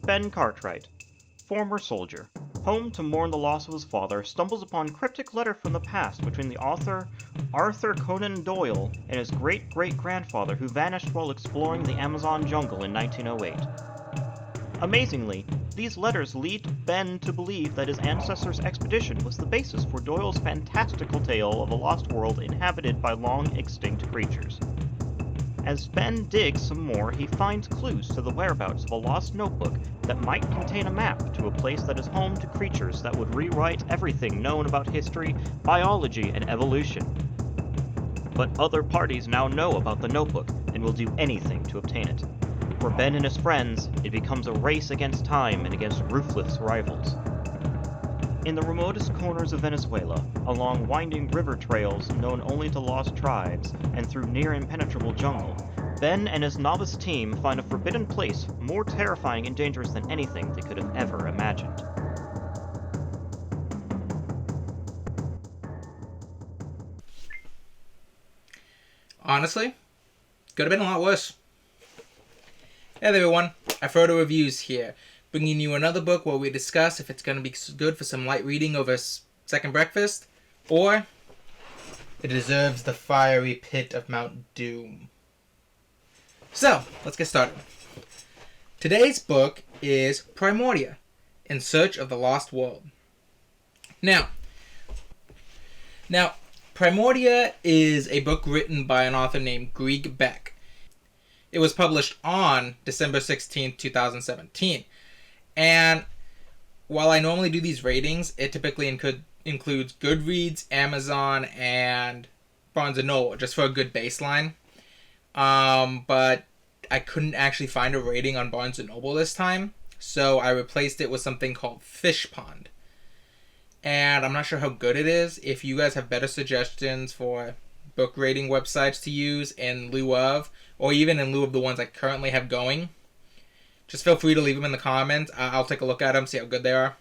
Ben Cartwright, former soldier, home to mourn the loss of his father, stumbles upon cryptic letter from the past between the author Arthur Conan Doyle and his great-great-grandfather who vanished while exploring the Amazon jungle in 1908. Amazingly, these letters lead Ben to believe that his ancestors' expedition was the basis for Doyle's fantastical tale of a lost world inhabited by long-extinct creatures. As Ben digs some more, he finds clues to the whereabouts of a lost notebook that might contain a map to a place that is home to creatures that would rewrite everything known about history, biology, and evolution. But other parties now know about the notebook and will do anything to obtain it. For Ben and his friends, it becomes a race against time and against ruthless rivals. In the remotest corners of Venezuela, along winding river trails known only to lost tribes, and through near-impenetrable jungle, Ben and his novice team find a forbidden place more terrifying and dangerous than anything they could have ever imagined. Honestly, could have been a lot worse. Hey there everyone, Afrodo Reviews here, bringing you another book where we discuss if it's going to be good for some light reading over second breakfast, or it deserves the fiery pit of Mount Doom. So, let's get started. Today's book is Primordia, In Search of the Lost World. Now, Primordia is a book written by an author named Greig Beck. It was published on December 16, 2017. And while I normally do these ratings, it typically includes Goodreads, Amazon, and Barnes & Noble, just for a good baseline. But I couldn't actually find a rating on Barnes & Noble this time, so I replaced it with something called Fish Pond. And I'm not sure how good it is. If you guys have better suggestions for book rating websites to use in lieu of, or even in lieu of the ones I currently have going, just feel free to leave them in the comments. I'll take a look at them, see how good they are.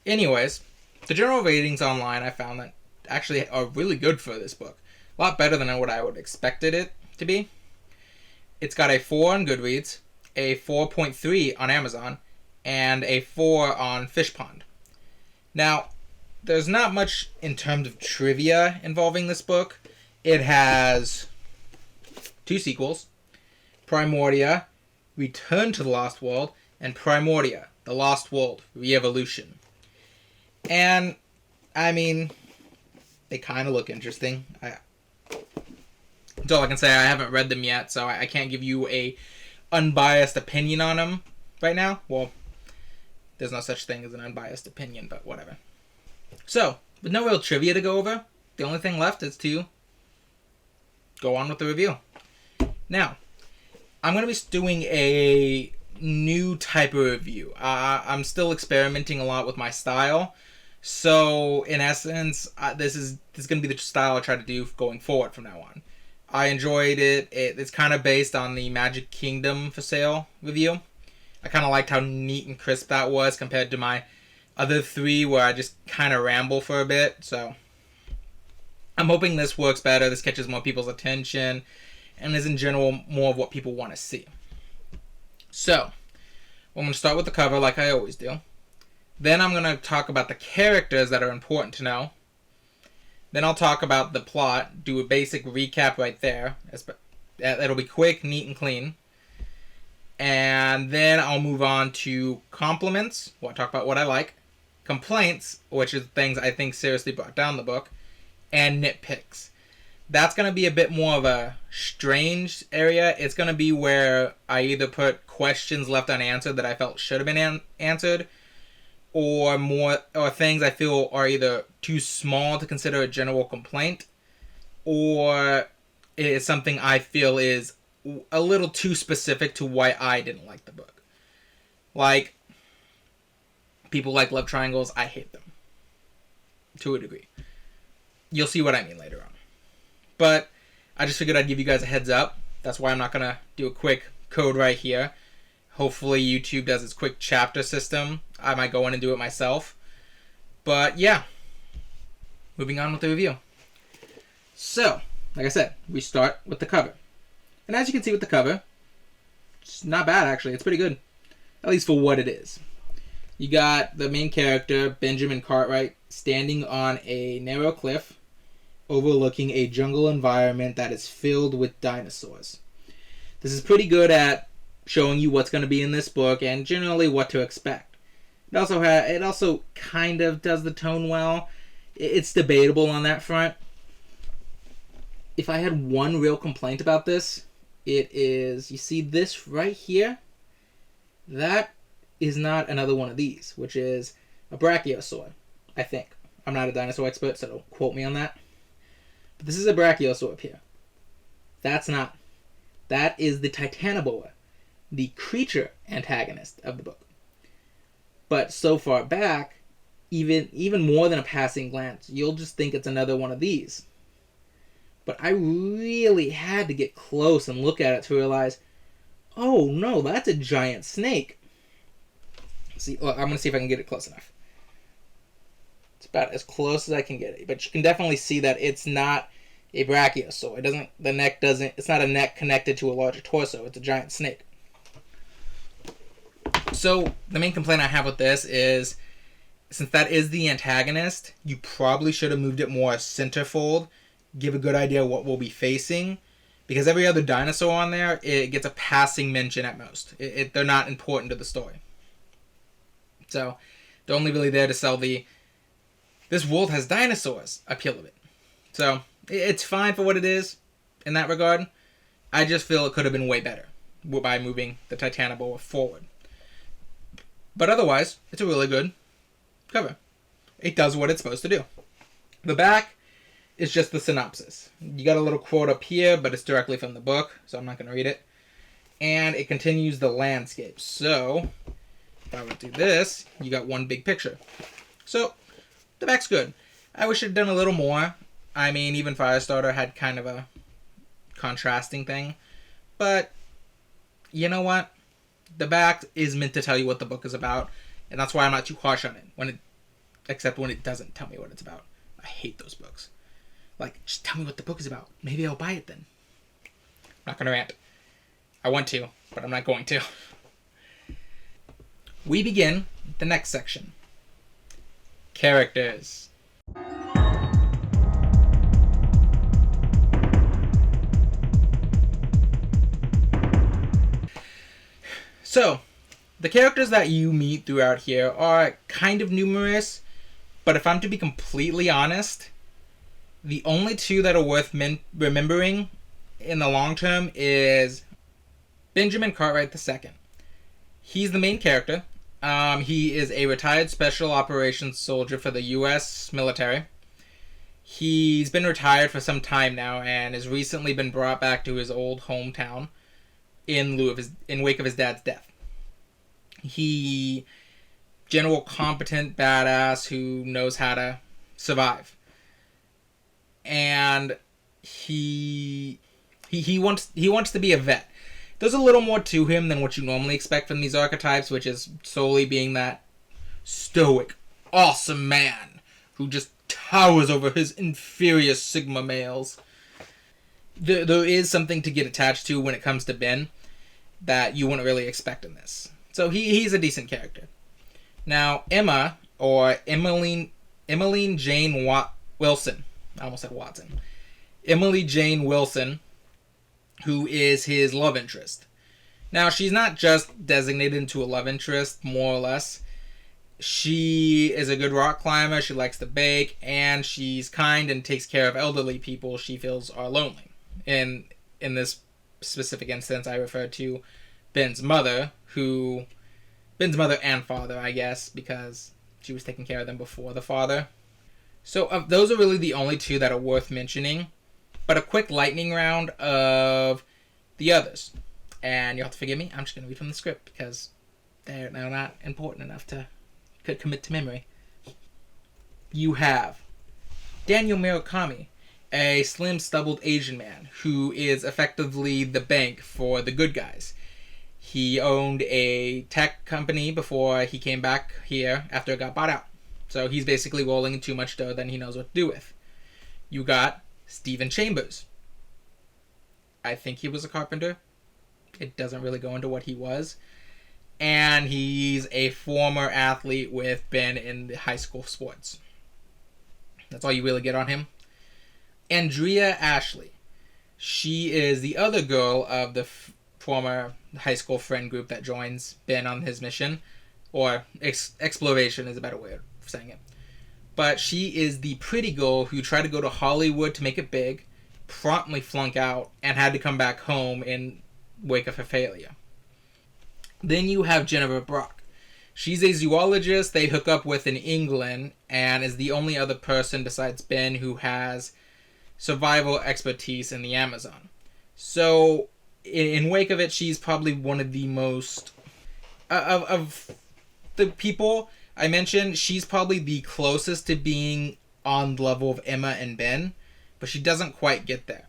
Anyways, the general ratings online I found that actually are really good for this book. A lot better than what I would have expected it to be. It's got a 4 on Goodreads, a 4.3 on Amazon, and a 4 on Fish Pond. Now, there's not much in terms of trivia involving this book. It has 2 sequels, Primordia, Return to the Lost World, and Primordia, The Lost World, Re-Evolution. And, I mean, they kind of look interesting. That's all I can say. I haven't read them yet, so I can't give you a unbiased opinion on them right now. Well, there's no such thing as an unbiased opinion, but whatever. So, with no real trivia to go over, the only thing left is to go on with the review. Now, I'm going to be doing a new type of review. I'm still experimenting a lot with my style. So, in essence, this is going to be the style I try to do going forward from now on. I enjoyed it. It's kind of based on the Magic Kingdom for Sale review. I kind of liked how neat and crisp that was compared to my other 3 where I just kind of ramble for a bit. So, I'm hoping this works better. This catches more people's attention and is in general more of what people want to see. So, I'm going to start with the cover like I always do. Then I'm going to talk about the characters that are important to know. Then I'll talk about the plot, do a basic recap right there. It'll be quick, neat, and clean. And then I'll move on to compliments. I'll talk about what I like. Complaints, which is things I think seriously brought down the book. And nitpicks. That's going to be a bit more of a strange area. It's going to be where I either put questions left unanswered that I felt should have been answered, or things I feel are either too small to consider a general complaint, or it is something I feel is a little too specific to why I didn't like the book. Like, people like love triangles, I hate them. To a degree. You'll see what I mean later on. But I just figured I'd give you guys a heads up. That's why I'm not going to do a quick code right here. Hopefully YouTube does its quick chapter system. I might go in and do it myself. But yeah. Moving on with the review. So, like I said, we start with the cover. And as you can see with the cover, it's not bad actually. It's pretty good. at least for what it is. You got the main character, Benjamin Cartwright, standing on a narrow cliff overlooking a jungle environment that is filled with dinosaurs. This is pretty good at showing you what's going to be in this book and generally what to expect. It also kind of does the tone well. It's debatable on that front. If I had one real complaint about this, it is, you see this right here? That is not another one of these, which is a brachiosaur, I think. I'm not a dinosaur expert, so don't quote me on that. But this is a brachiosaur up here. That's not. That is the Titanoboa, the creature antagonist of the book. But so far back, even more than a passing glance, you'll just think it's another one of these. But I really had to get close and look at it to realize, oh no, that's a giant snake. See, look, I'm going to see if I can get it close enough. It's about as close as I can get it. But you can definitely see that it's not a brachiosaur. It's not a neck connected to a larger torso. It's a giant snake. So, the main complaint I have with this is, since that is the antagonist, you probably should have moved it more centerfold, give a good idea what we'll be facing, because every other dinosaur on there, it gets a passing mention at most. They're not important to the story. So, they're only really there to sell this world has dinosaurs appeal of it. So, it's fine for what it is in that regard. I just feel it could have been way better by moving the Titanoboa forward. But otherwise, it's a really good cover. It does what it's supposed to do. The back is just the synopsis. You got a little quote up here, but it's directly from the book, so I'm not going to read it. And it continues the landscape. So, if I were to do this, you got one big picture. So, the back's good. I wish I'd done a little more. I mean, even Firestarter had kind of a contrasting thing. But, you know what? The back is meant to tell you what the book is about, and that's why I'm not too harsh on it, except when it doesn't tell me what it's about. I hate those books. Like, just tell me what the book is about. Maybe I'll buy it then. I'm not going to rant. I want to, but I'm not going to. We begin the next section. Characters. So, the characters that you meet throughout here are kind of numerous, but if I'm to be completely honest, the only two that are worth remembering in the long term is Benjamin Cartwright II. He's the main character. He is a retired special operations soldier for the U.S. military. He's been retired for some time now and has recently been brought back to his old hometown in wake of his dad's death. He, general competent badass who knows how to survive. And he wants to be a vet. There's a little more to him than what you normally expect from these archetypes, which is solely being that stoic, awesome man who just towers over his inferior Sigma males. There is something to get attached to when it comes to Ben that you wouldn't really expect in this. So he's a decent character. Now, Emma, or Emmeline Jane Wilson. I almost said Watson. Emily Jane Wilson, who is his love interest. Now, she's not just designated into a love interest, more or less. She is a good rock climber, she likes to bake, and she's kind and takes care of elderly people she feels are lonely. In this specific instance, I refer to Ben's mother and father, I guess, because she was taking care of them before the father. So those are really the only two that are worth mentioning. But a quick lightning round of the others. And you'll have to forgive me, I'm just going to read from the script because they're not important enough to commit to memory. You have Daniel Murakami, a slim, stubbled Asian man who is effectively the bank for the good guys. He owned a tech company before he came back here after it got bought out. So he's basically rolling in too much dough than he knows what to do with. You got Stephen Chambers. I think he was a carpenter. It doesn't really go into what he was. and he's a former athlete with Ben in the high school sports. That's all you really get on him. Andrea Ashley. She is the other girl of the former high school friend group that joins Ben on his mission. Or exploration is a better way of saying it. But she is the pretty girl who tried to go to Hollywood to make it big, promptly flunk out, and had to come back home in wake of her failure. Then you have Jennifer Brock. She's a zoologist they hook up with in England, and is the only other person besides Ben who has survival expertise in the Amazon. So, in wake of it, she's probably one of the most... Of the people I mentioned, she's probably the closest to being on the level of Emma and Ben, but she doesn't quite get there.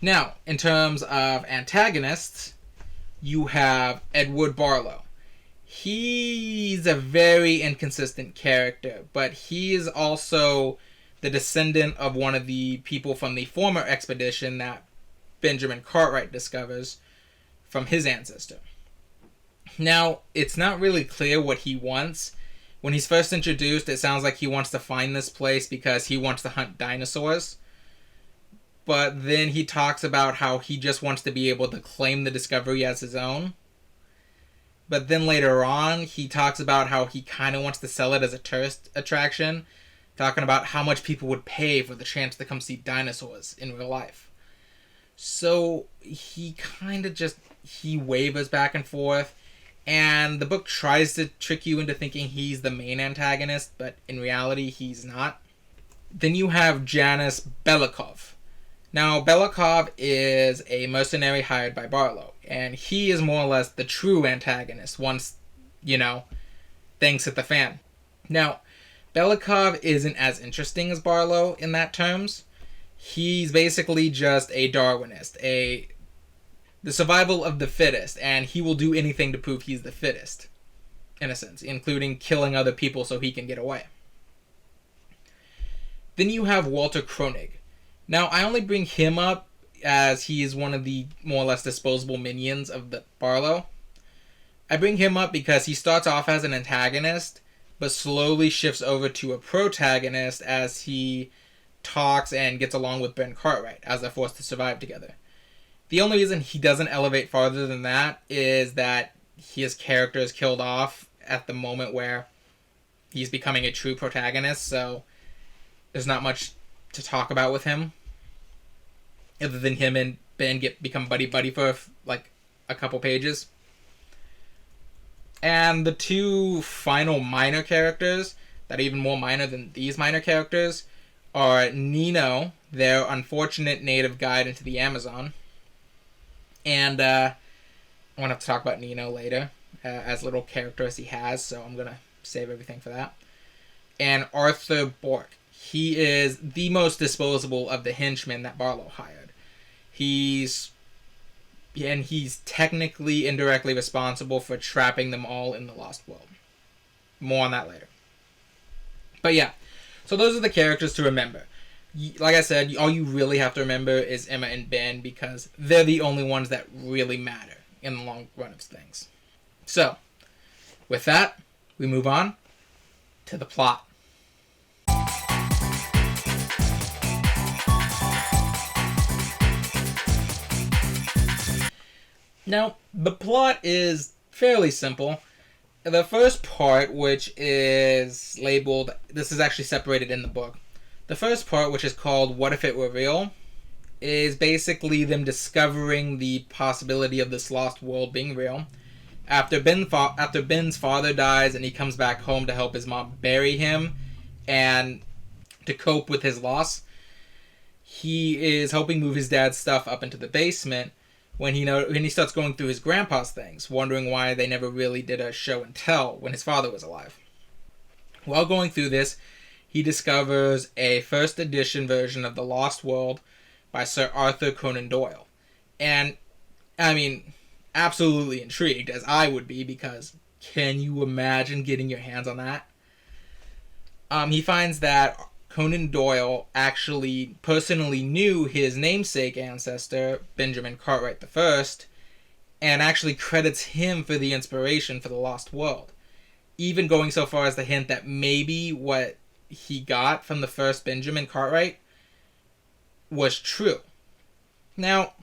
Now, in terms of antagonists, you have Edward Barlow. He's a very inconsistent character, but he is also the descendant of one of the people from the former expedition that Benjamin Cartwright discovers from his ancestor. Now, it's not really clear what he wants. When he's first introduced, it sounds like he wants to find this place because he wants to hunt dinosaurs. But then he talks about how he just wants to be able to claim the discovery as his own. But then later on, he talks about how he kind of wants to sell it as a tourist attraction, talking about how much people would pay for the chance to come see dinosaurs in real life. So he kind of just, he wavers back and forth. And the book tries to trick you into thinking he's the main antagonist, but in reality, he's not. Then you have Janis Belikov. Now, Belikov is a mercenary hired by Barlow, and he is more or less the true antagonist once, things hit the fan. Now, Belikov isn't as interesting as Barlow in that terms. He's basically just a Darwinist, the survival of the fittest, and he will do anything to prove he's the fittest, in a sense, including killing other people so he can get away. Then you have Walter Kronig. Now, I only bring him up as he is one of the more or less disposable minions of the Barlow. I bring him up because he starts off as an antagonist, but slowly shifts over to a protagonist as he talks and gets along with Ben Cartwright as they're forced to survive together. The only reason he doesn't elevate farther than that is that his character is killed off at the moment where he's becoming a true protagonist, so there's not much to talk about with him, other than him and Ben become buddy-buddy for like a couple pages. And the two final minor characters that are even more minor than these minor characters are Nino, their unfortunate native guide into the Amazon. And I want to have to talk about Nino later, as little character as he has, so I'm going to save everything for that. And Arthur Bork. He is the most disposable of the henchmen that Barlow hired. He's technically indirectly responsible for trapping them all in the Lost World. More on that later. But yeah, so those are the characters to remember. Like I said, all you really have to remember is Emma and Ben because they're the only ones that really matter in the long run of things. So, with that, we move on to the plot. Now, the plot is fairly simple. The first part, which is labeled, this is actually separated in the book. The first part, which is called What If It Were Real, is basically them discovering the possibility of this lost world being real. After Ben's father dies and he comes back home to help his mom bury him and to cope with his loss, he is helping move his dad's stuff up into the basement when he starts going through his grandpa's things, wondering why they never really did a show and tell when his father was alive. While going through this, he discovers a first edition version of The Lost World by Sir Arthur Conan Doyle. And, I mean, absolutely intrigued, as I would be, because can you imagine getting your hands on that? He finds that Conan Doyle actually personally knew his namesake ancestor, Benjamin Cartwright I, and actually credits him for the inspiration for the Lost World, even going so far as to hint that maybe what he got from the first Benjamin Cartwright was true. Now,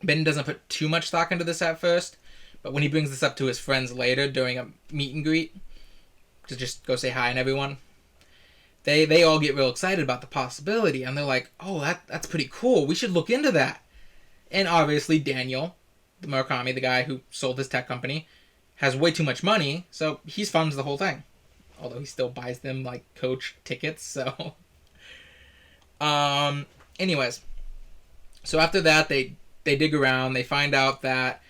Ben doesn't put too much stock into this at first, but when he brings this up to his friends later during a meet and greet, to just go say hi and everyone, they all get real excited about the possibility, and they're like, oh, that's pretty cool, we should look into that. And obviously Daniel, the Murakami, the guy who sold his tech company, has way too much money, so he funds the whole thing. Although he still buys them, like, coach tickets, so... Anyways. So after that, they dig around, they find out that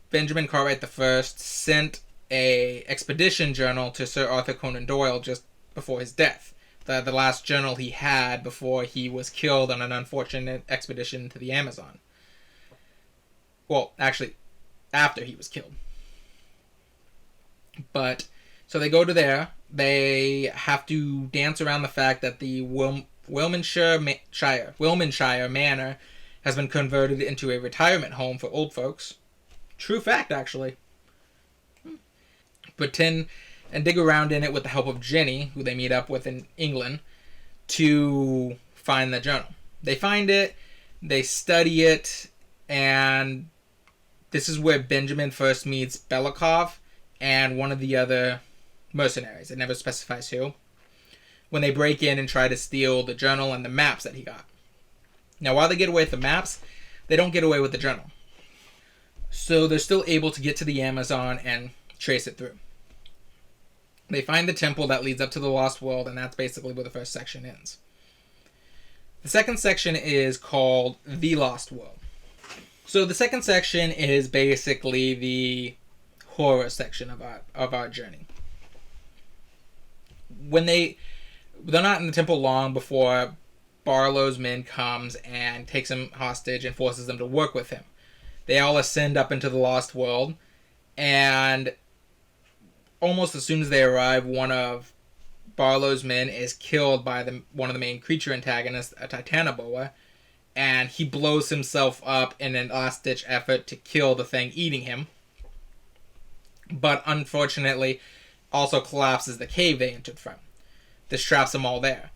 Benjamin Cartwright I sent a expedition journal to Sir Arthur Conan Doyle just before his death. The last journal he had before he was killed on an unfortunate expedition to the Amazon. Well, actually, after he was killed. But, so they go to there. They have to dance around the fact that the Wiltshire Manor has been converted into a retirement home for old folks. True fact, actually. Pretend and dig around in it with the help of Jenny, who they meet up with in England, to find the journal. They find it, they study it, and this is where Benjamin first meets Belikov and one of the other mercenaries. It never specifies who. When they break in and try to steal the journal and the maps that he got. Now, while they get away with the maps, they don't get away with the journal. So they're still able to get to the Amazon and trace it through. They find the temple that leads up to the Lost World, and that's basically where the first section ends. The second section is called The Lost World. So the second section is basically the horror section of our journey. When they're not in the temple long before Barlow's men comes and takes him hostage and forces them to work with him. They all ascend up into the Lost World, and almost as soon as they arrive, one of Barlow's men is killed by one of the main creature antagonists, a Titanoboa, and he blows himself up in an last-ditch effort to kill the thing eating him. But unfortunately, also collapses the cave they entered from. This traps them all there.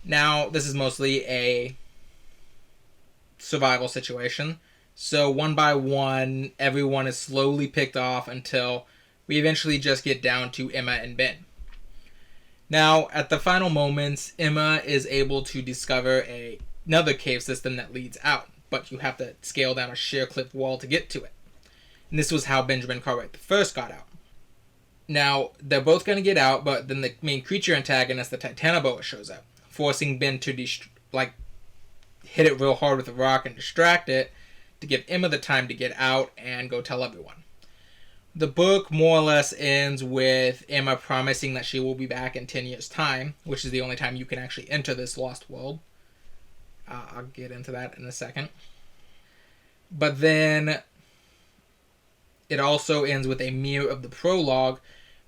Now, this is mostly a survival situation. So one by one, everyone is slowly picked off until we eventually just get down to Emma and Ben. Now, at the final moments, Emma is able to discover another cave system that leads out, but you have to scale down a sheer cliff wall to get to it. And this was how Benjamin Cartwright I got out. Now, they're both going to get out, but then the main creature antagonist, the Titanoboa, shows up, forcing Ben to hit it real hard with a rock and distract it to give Emma the time to get out and go tell everyone. The book more or less ends with Emma promising that she will be back in 10 years' time, which is the only time you can actually enter this lost world. I'll get into that in a second. But then it also ends with a mirror of the prologue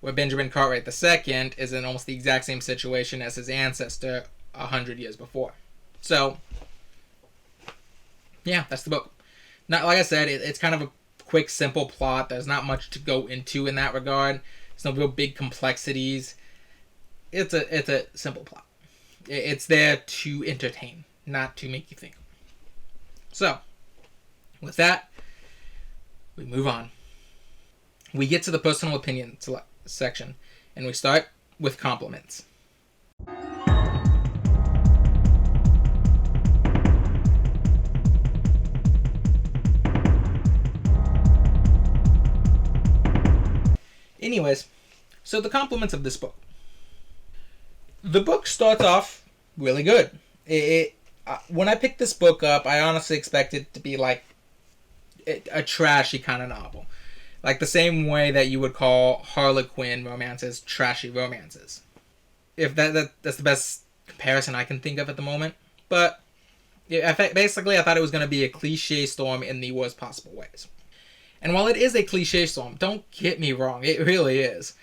where Benjamin Cartwright II is in almost the exact same situation as his ancestor 100 years before. So, yeah, that's the book. Not like I said, it's kind of a quick, simple plot. There's not much to go into in that regard. There's no real big complexities. It's a simple plot. It's there to entertain, not to make you think. So, with that, we move on. We get to the personal opinion section, and we start with compliments. Anyways, so the compliments of this book. The book starts off really good. When I picked this book up, I honestly expected it to be like a trashy kind of novel. Like the same way that you would call Harlequin romances trashy romances. If that's the best comparison I can think of at the moment. But basically I thought it was going to be a cliche storm in the worst possible ways. And while it is a cliche storm, don't get me wrong, it really is.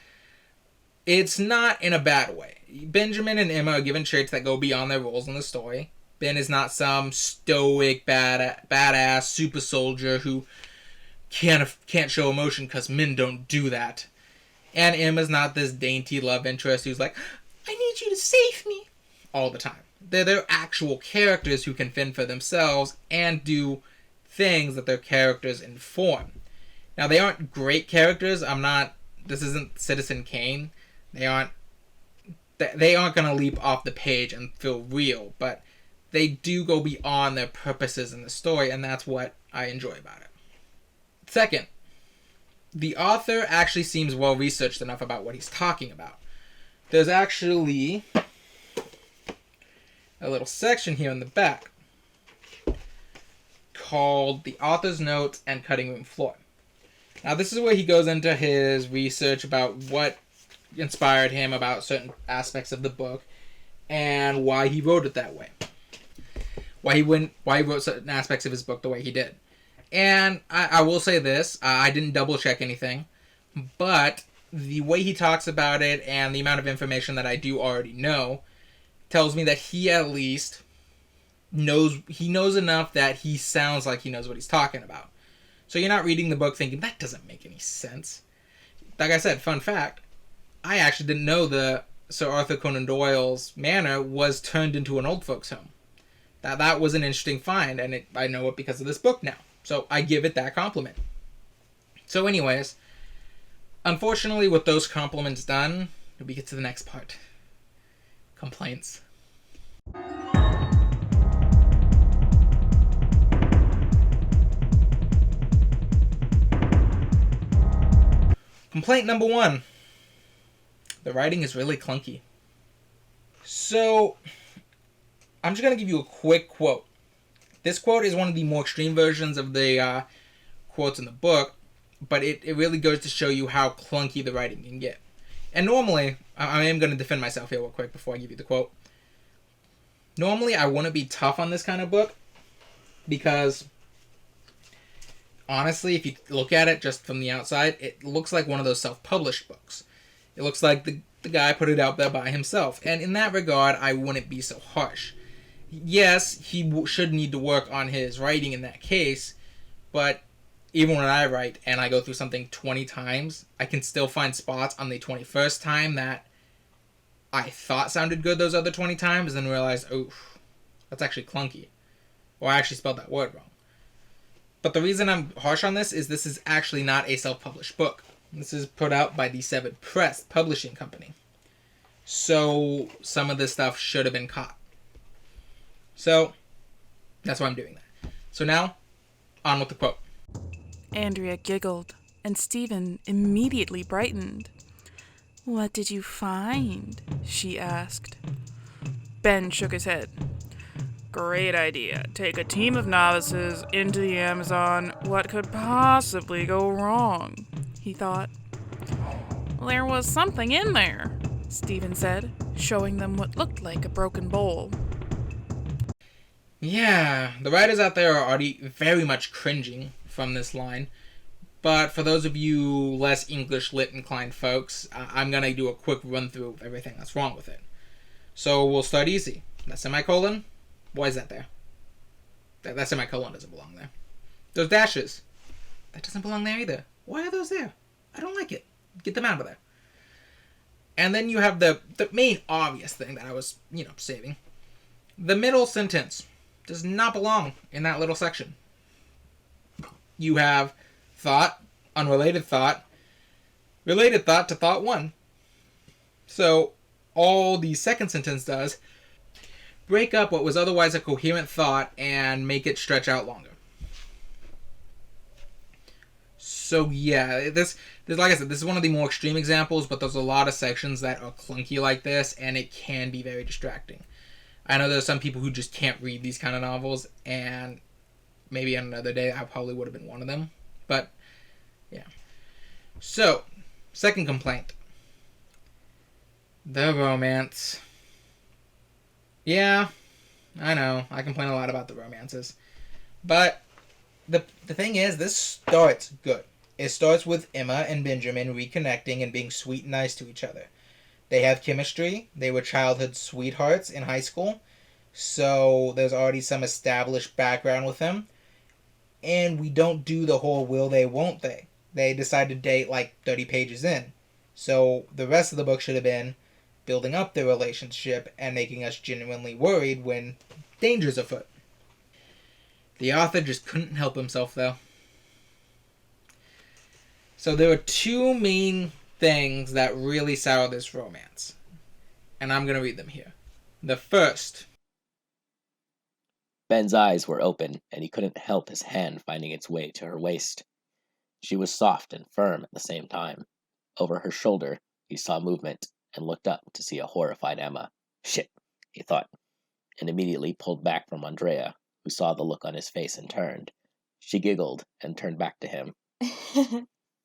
It's not in a bad way. Benjamin and Emma are given traits that go beyond their roles in the story. Ben is not some stoic, badass super soldier who can't show emotion because men don't do that. And Emma's not this dainty love interest who's like, I need you to save me all the time. They're actual characters who can fend for themselves and do things that their characters inform. Now, they aren't great characters. This isn't Citizen Kane. They aren't going to leap off the page and feel real, but they do go beyond their purposes in the story, and that's what I enjoy about it. Second, the author actually seems well researched enough about what he's talking about. There's actually a little section here in the back called The Author's Notes and Cutting Room Floor. Now, this is where he goes into his research about what inspired him about certain aspects of the book and why he wrote it that way. Why he wrote certain aspects of his book the way he did. And I will say this, I didn't double check anything, but the way he talks about it and the amount of information that I do already know tells me that he at least knows enough that he sounds like he knows what he's talking about. So you're not reading the book thinking, that doesn't make any sense. Like I said, fun fact, I actually didn't know the Sir Arthur Conan Doyle's manor was turned into an old folks home. That was an interesting find, and I know it because of this book now. So I give it that compliment. So anyways, unfortunately with those compliments done, we get to the next part. Complaints. Complaint number 1. The writing is really clunky. So, I'm just going to give you a quick quote. This quote is one of the more extreme versions of the quotes in the book, but it really goes to show you how clunky the writing can get. And normally, I am going to defend myself here real quick before I give you the quote. Normally, I wouldn't be tough on this kind of book, because honestly, if you look at it just from the outside, it looks like one of those self-published books. It looks like the guy put it out there by himself. And in that regard, I wouldn't be so harsh. Yes, he should need to work on his writing in that case, but even when I write and I go through something 20 times, I can still find spots on the 21st time that I thought sounded good those other 20 times and then realized, oh, that's actually clunky. Or I actually spelled that word wrong. But the reason I'm harsh on this is actually not a self-published book. This is put out by the Severed Press publishing company. So some of this stuff should have been caught. So that's why I'm doing that. So now, on with the quote. Andrea giggled, and Stephen immediately brightened. What did you find? She asked. Ben shook his head. Great idea. Take a team of novices into the Amazon. What could possibly go wrong? He thought. There was something in there, Stephen said, showing them what looked like a broken bowl. Yeah, the writers out there are already very much cringing from this line. But for those of you less English lit inclined folks, I'm going to do a quick run through of everything that's wrong with it. So we'll start easy. That semicolon, why is that there? That semicolon doesn't belong there. Those dashes, that doesn't belong there either. Why are those there? I don't like it. Get them out of there. And then you have the main obvious thing that I was, saving. The middle sentence does not belong in that little section. You have thought, unrelated thought, related thought to thought 1. So all the second sentence does, break up what was otherwise a coherent thought and make it stretch out longer. So yeah, this like I said, this is one of the more extreme examples, but there's a lot of sections that are clunky like this, and it can be very distracting. I know there's some people who just can't read these kind of novels, and maybe on another day I probably would have been one of them. But, yeah. So, second complaint. The romance. Yeah, I know. I complain a lot about the romances. But the thing is, this starts good. It starts with Emma and Benjamin reconnecting and being sweet and nice to each other. They have chemistry. They were childhood sweethearts in high school. So there's already some established background with them. and we don't do the whole will they, won't they. They decide to date like 30 pages in. So the rest of the book should have been building up their relationship and making us genuinely worried when danger's afoot. The author just couldn't help himself, though. So there are two main things that really sour this romance. And I'm going to read them here. The first. Ben's eyes were open, and he couldn't help his hand finding its way to her waist. She was soft and firm at the same time. Over her shoulder, he saw movement and looked up to see a horrified Emma. Shit, he thought, and immediately pulled back from Andrea, who saw the look on his face and turned. She giggled and turned back to him.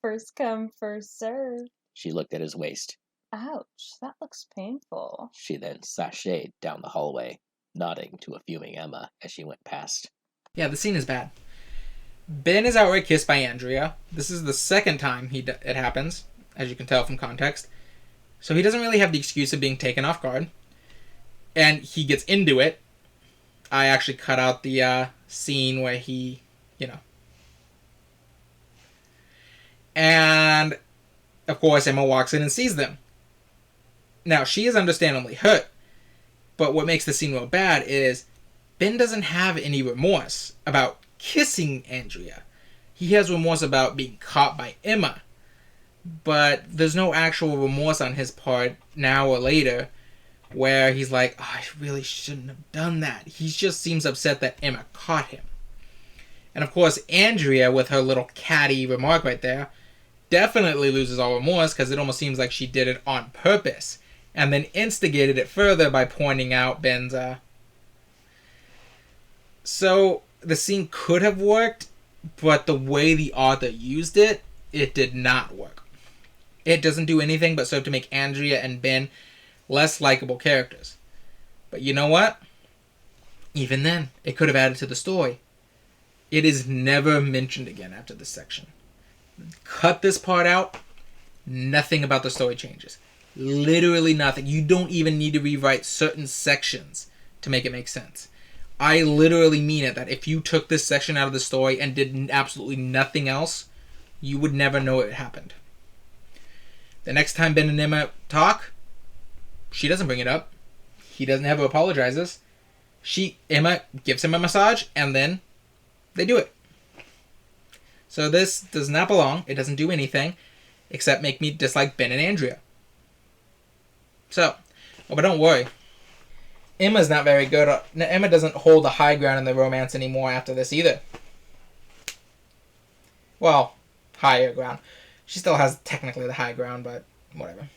First come, first serve. She looked at his waist. Ouch, that looks painful. She then sashayed down the hallway, nodding to a fuming Emma as she went past. Yeah, the scene is bad. Ben is outright kissed by Andrea. This is the second time it happens, as you can tell from context. So he doesn't really have the excuse of being taken off guard. And he gets into it. I actually cut out the scene where he, And, of course, Emma walks in and sees them. Now, she is understandably hurt. But what makes the scene real bad is Ben doesn't have any remorse about kissing Andrea. He has remorse about being caught by Emma. But there's no actual remorse on his part now or later where he's like, oh, I really shouldn't have done that. He just seems upset that Emma caught him. And of course, Andrea, with her little catty remark right there, definitely loses all remorse because it almost seems like she did it on purpose and then instigated it further by pointing out Ben's... So the scene could have worked, but the way the author used it, it did not work. It doesn't do anything but serve to make Andrea and Ben less likable characters. But you know what? Even then, it could have added to the story. It is never mentioned again after this section. Cut this part out, nothing about the story changes. Literally nothing. You don't even need to rewrite certain sections to make it make sense. I literally mean it, that if you took this section out of the story and did absolutely nothing else, you would never know it happened. The next time Ben and Emma talk, she doesn't bring it up. He doesn't ever apologizes. Emma gives him a massage, and then they do it. So this does not belong. It doesn't do anything except make me dislike Ben and Andrea. So, but don't worry. Emma's not very good. Emma doesn't hold the high ground in the romance anymore after this either. Well, higher ground. She still has technically the high ground, but whatever.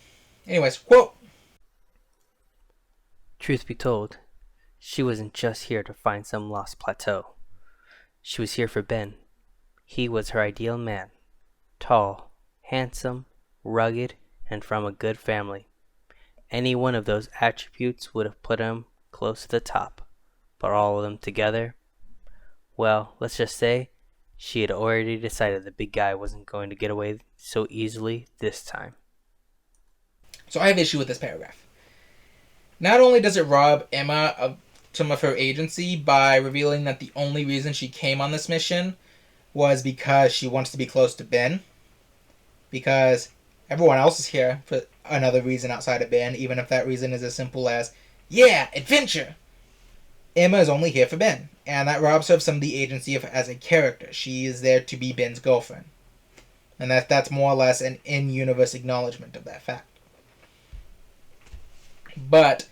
Anyways, quote. Truth be told, she wasn't just here to find some lost plateau. She was here for Ben. He was her ideal man. Tall, handsome, rugged, and from a good family. Any one of those attributes would have put him close to the top. But all of them together, well, let's just say, she had already decided the big guy wasn't going to get away so easily this time. So I have issue with this paragraph. Not only does it rob Emma of some of her agency by revealing that the only reason she came on this mission was because she wants to be close to Ben. Because everyone else is here for another reason outside of Ben, even if that reason is as simple as, yeah, adventure! Emma is only here for Ben, and that robs her of some of the agency as a character. She is there to be Ben's girlfriend. And that's more or less an in-universe acknowledgement of that fact. But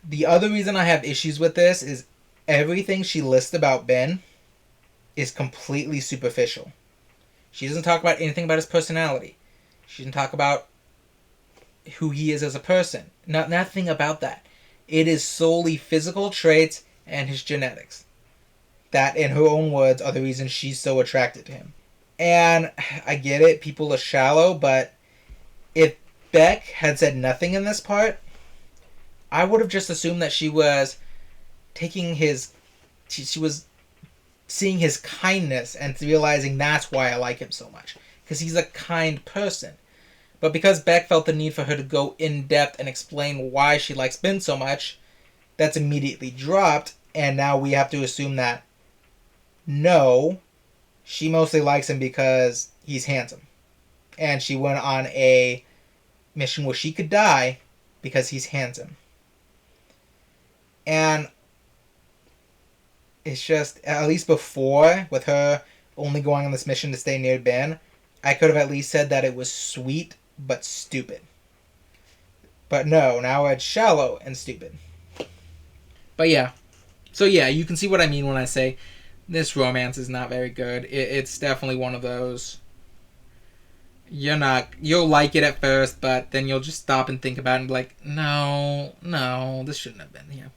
the other reason I have issues with this is everything she lists about Ben is completely superficial. She doesn't talk about anything about his personality. She doesn't talk about who he is as a person. Nothing about that. It is solely physical traits and his genetics. That, in her own words, are the reasons she's so attracted to him. And I get it, people are shallow, but if Beck had said nothing in this part, I would have just assumed that she was taking his... She was seeing his kindness and realizing that's why I like him so much. Because he's a kind person. But because Beck felt the need for her to go in depth and explain why she likes Ben so much, that's immediately dropped, and now we have to assume that no, she mostly likes him because he's handsome. And she went on a mission where she could die because he's handsome. And it's just, at least before, with her only going on this mission to stay near Ben, I could have at least said that it was sweet but stupid. But no, now it's shallow and stupid. But yeah. So yeah, you can see what I mean when I say this romance is not very good. It's definitely one of those... You'll like it at first, but then you'll just stop and think about it and be like, no, this shouldn't have been here.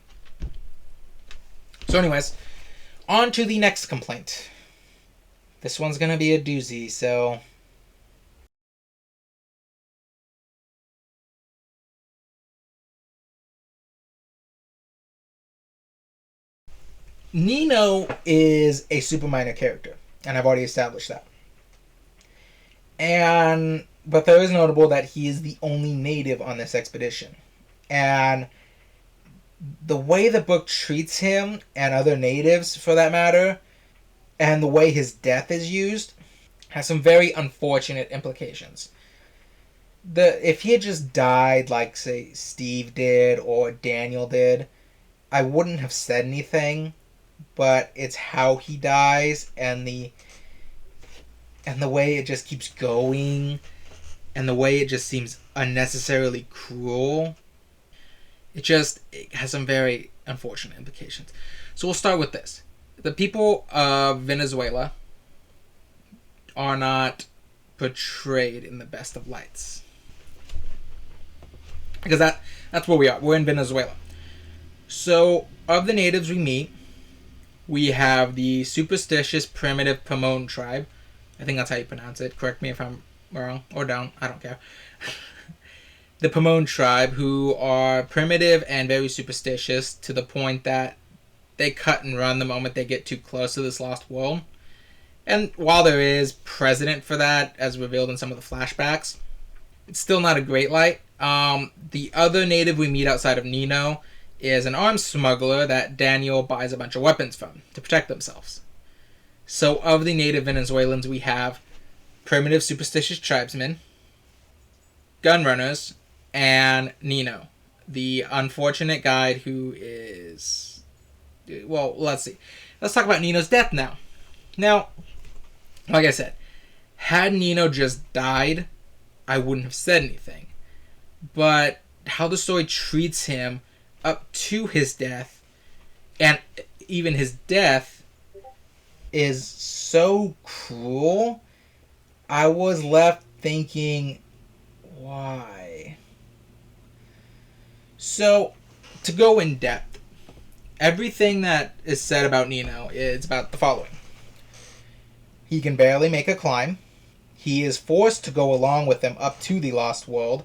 So anyways, on to the next complaint. This one's gonna be a doozy, so... Nino is a super minor character, and I've already established that. But there is notable that he is the only native on this expedition. And the way the book treats him, and other natives for that matter, and the way his death is used, has some very unfortunate implications. If he had just died like, say, Steve did, or Daniel did, I wouldn't have said anything, but it's how he dies, and the way it just keeps going, and the way it just seems unnecessarily cruel. It has some very unfortunate implications. So we'll start with this. The people of Venezuela are not portrayed in the best of lights. Because that's where we are. We're in Venezuela. So, of the natives we meet, we have the superstitious primitive Pomone tribe. I think that's how you pronounce it. Correct me if I'm wrong or down. I don't care. The Pomone tribe, who are primitive and very superstitious to the point that they cut and run the moment they get too close to this lost world. And while there is precedent for that, as revealed in some of the flashbacks, it's still not a great light. The other native we meet outside of Nino is an arms smuggler that Daniel buys a bunch of weapons from to protect themselves. So of the native Venezuelans, we have primitive superstitious tribesmen, gun runners, and Nino, the unfortunate guide who is... Well, let's see. Let's talk about Nino's death now. Now, like I said, had Nino just died, I wouldn't have said anything. But how the story treats him up to his death, and even his death, is so cruel, I was left thinking, why? So, to go in depth, everything that is said about Nino is about the following. He can barely make a climb. He is forced to go along with them up to the Lost World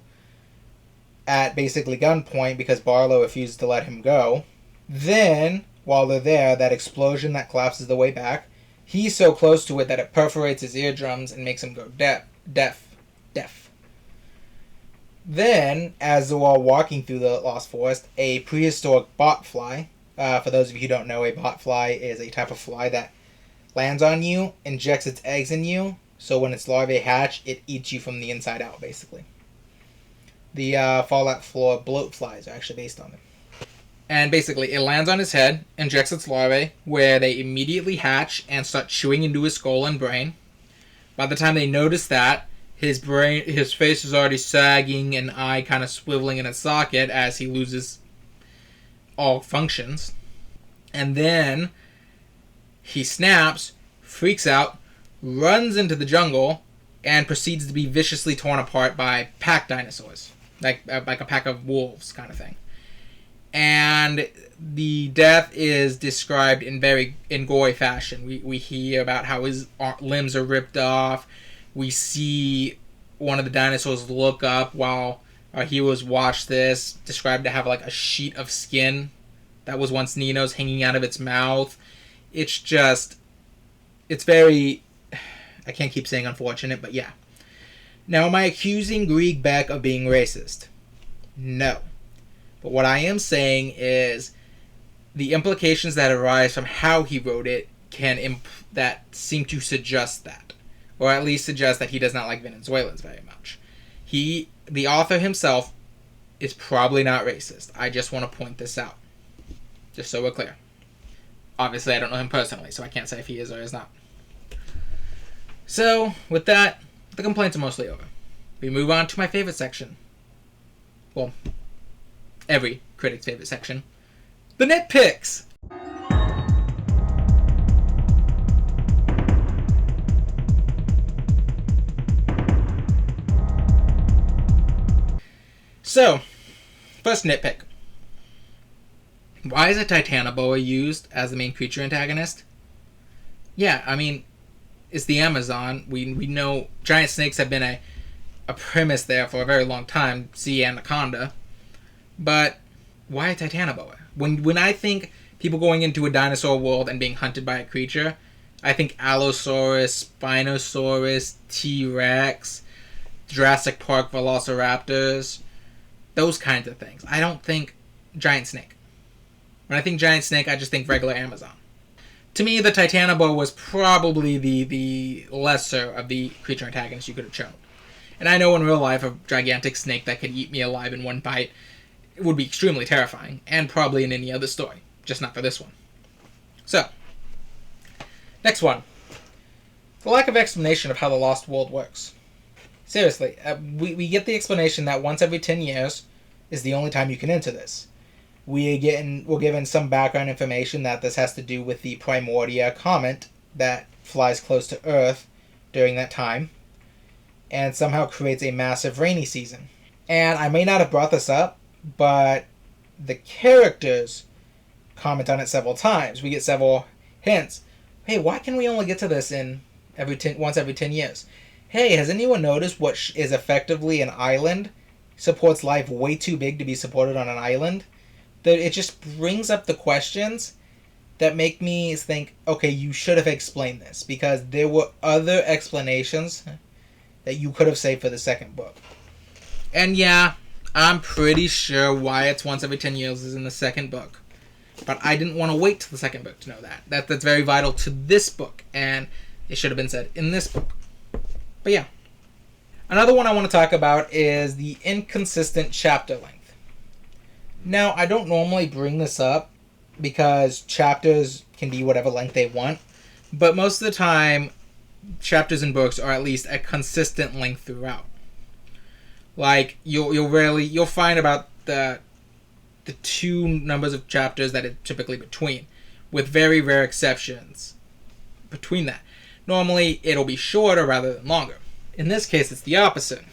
at basically gunpoint because Barlow refuses to let him go. Then, while they're there, that explosion that collapses the way back, he's so close to it that it perforates his eardrums and makes him go deaf. Then, as they're all walking through the Lost Forest, a prehistoric botfly, for those of you who don't know, a botfly is a type of fly that lands on you, injects its eggs in you, so when its larvae hatch, it eats you from the inside out, basically. The Fallout 4 bloat flies are actually based on them. And basically, it lands on his head, injects its larvae, where they immediately hatch and start chewing into his skull and brain. By the time they notice that, his face is already sagging and eye kind of swiveling in its socket as he loses all functions. And then he snaps, freaks out, runs into the jungle, and proceeds to be viciously torn apart by pack dinosaurs. Like a pack of wolves kind of thing. And the death is described in gory fashion. We hear about how his limbs are ripped off. We see one of the dinosaurs look up while our heroes watch this, described to have like a sheet of skin that was once Nino's hanging out of its mouth. It's very... I can't keep saying unfortunate, but yeah. Now, am I accusing Greig Beck of being racist? No. But what I am saying is the implications that arise from how he wrote it that seem to suggest that, or at least suggest that he does not like Venezuelans very much. The author himself is probably not racist. I just want to point this out, just so we're clear. Obviously, I don't know him personally, so I can't say if he is or is not. So, with that, the complaints are mostly over. We move on to my favorite section. Well, every critic's favorite section. The nitpicks! So, first nitpick. Why is a Titanoboa used as the main creature antagonist? Yeah, I mean, it's the Amazon. We know giant snakes have been a premise there for a very long time. See Anaconda. But why a Titanoboa? When I think people going into a dinosaur world and being hunted by a creature, I think Allosaurus, Spinosaurus, T-Rex, Jurassic Park Velociraptors, those kinds of things. I don't think giant snake. When I think giant snake, I just think regular Amazon. To me, the Titanoboa was probably the lesser of the creature antagonists you could have chosen. And I know in real life, a gigantic snake that could eat me alive in one bite would be extremely terrifying, and probably in any other story, just not for this one. So, next one. The lack of explanation of how the Lost World works. Seriously, we get the explanation that once every 10 years is the only time you can enter this. We're given some background information that this has to do with the Primordia comet that flies close to Earth during that time, and somehow creates a massive rainy season. And I may not have brought this up, but the characters comment on it several times. We get several hints. Hey, why can we only get to this in once every 10 years? Hey, has anyone noticed what is effectively an island supports life way too big to be supported on an island? That it just brings up the questions that make me think, okay, you should have explained this, because there were other explanations that you could have saved for the second book. And yeah, I'm pretty sure why it's once every 10 years is in the second book. But I didn't want to wait till the second book to know that. That's very vital to this book, and it should have been said in this book. But yeah. Another one I want to talk about is the inconsistent chapter length. Now, I don't normally bring this up because chapters can be whatever length they want, but most of the time, chapters in books are at least a consistent length throughout. Like, you'll find about the two numbers of chapters that it's typically between, with very rare exceptions between that. Normally, it'll be shorter rather than longer. In this case, it's the opposite.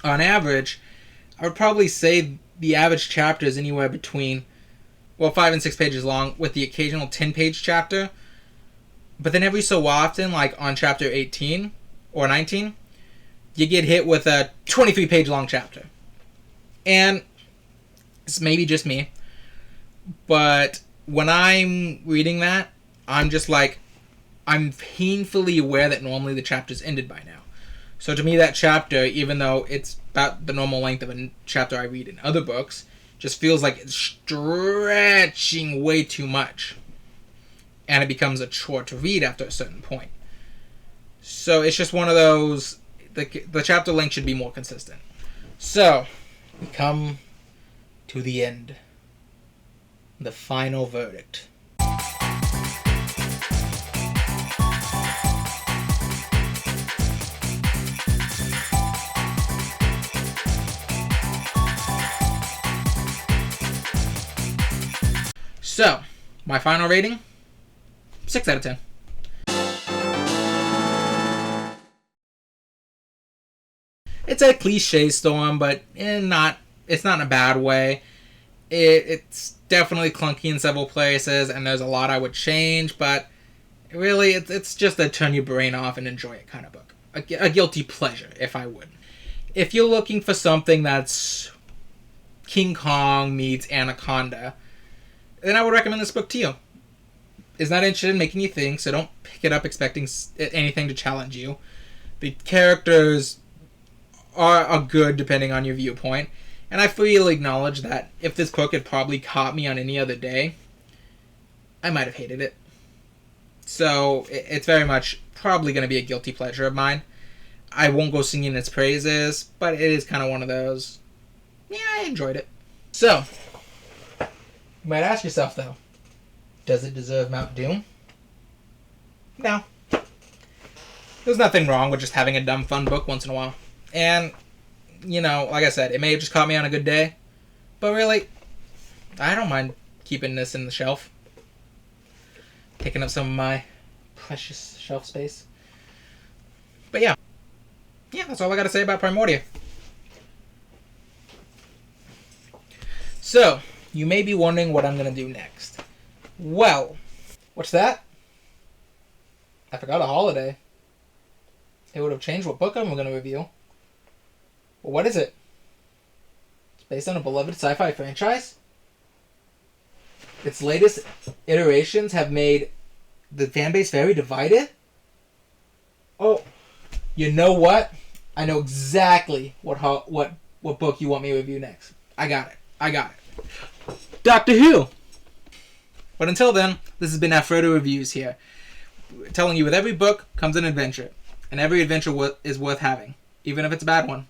On average, I would probably say the average chapter is anywhere between, 5 and 6 pages long, with the occasional 10-page chapter. But then every so often, like on chapter 18 or 19, you get hit with a 23-page long chapter. And it's maybe just me, but when I'm reading that, I'm just like, I'm painfully aware that normally the chapter's ended by now. So to me, that chapter, even though it's about the normal length of a chapter I read in other books, just feels like it's stretching way too much. And it becomes a chore to read after a certain point. So it's just one of those, the chapter length should be more consistent. So, we come to the end. The final verdict. So, my final rating, 6 out of 10. It's a cliche storm, but it's not in a bad way. It's definitely clunky in several places, and there's a lot I would change, but really, it's just a turn your brain off and enjoy it kind of book. A guilty pleasure, if I would. If you're looking for something that's King Kong meets Anaconda, then I would recommend this book to you. It's not interested in making you think, so don't pick it up expecting anything to challenge you. The characters are good depending on your viewpoint, and I freely acknowledge that if this book had probably caught me on any other day, I might have hated it. So it's very much probably going to be a guilty pleasure of mine. I won't go singing its praises, but it is kind of one of those. Yeah, I enjoyed it. So, you might ask yourself though, does it deserve Mount Doom? No. There's nothing wrong with just having a dumb fun book once in a while. And, you know, like I said, it may have just caught me on a good day, but really, I don't mind keeping this in the shelf. Taking up some of my precious shelf space. But yeah. Yeah, that's all I got to say about Primordia. So, you may be wondering what I'm going to do next. Well, what's that? I forgot a holiday. It would have changed what book I'm going to review. Well, what is it? It's based on a beloved sci-fi franchise? Its latest iterations have made the fanbase very divided? Oh, you know what? I know exactly what book you want me to review next. I got it. Doctor Who! But until then, this has been Aphrodite Reviews here. Telling you with every book comes an adventure. And every adventure is worth having. Even if it's a bad one.